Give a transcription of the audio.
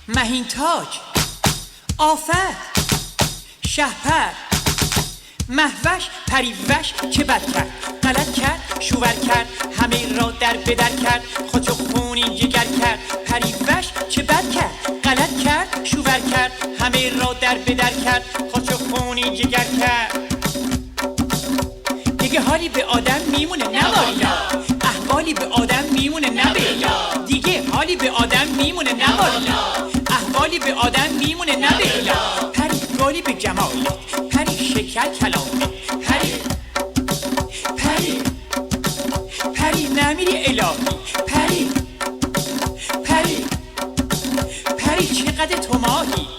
مهینتاج، آفت، شهپر، مهوش، پریوش چه بد کرد، غلط کرد، شوور کرد، همه را در بدر کرد، خود خونین جگر کرد. پریوش چه بد کرد، غلط کرد، شوور کرد، همه را در بدر کرد، خود خونین جگر کرد. دیگه حالی به آدم میمونه نبالا، احوالی به آدم میمونه نبالا. دیگه حالی به آدم میمونه نبالا، احوالی به آدم میمونه نبالا. پری گالی به جمالت، پری شکر کلامت، پری پری پری نمیری الهی، پری پری پری چقدر تو ماهی.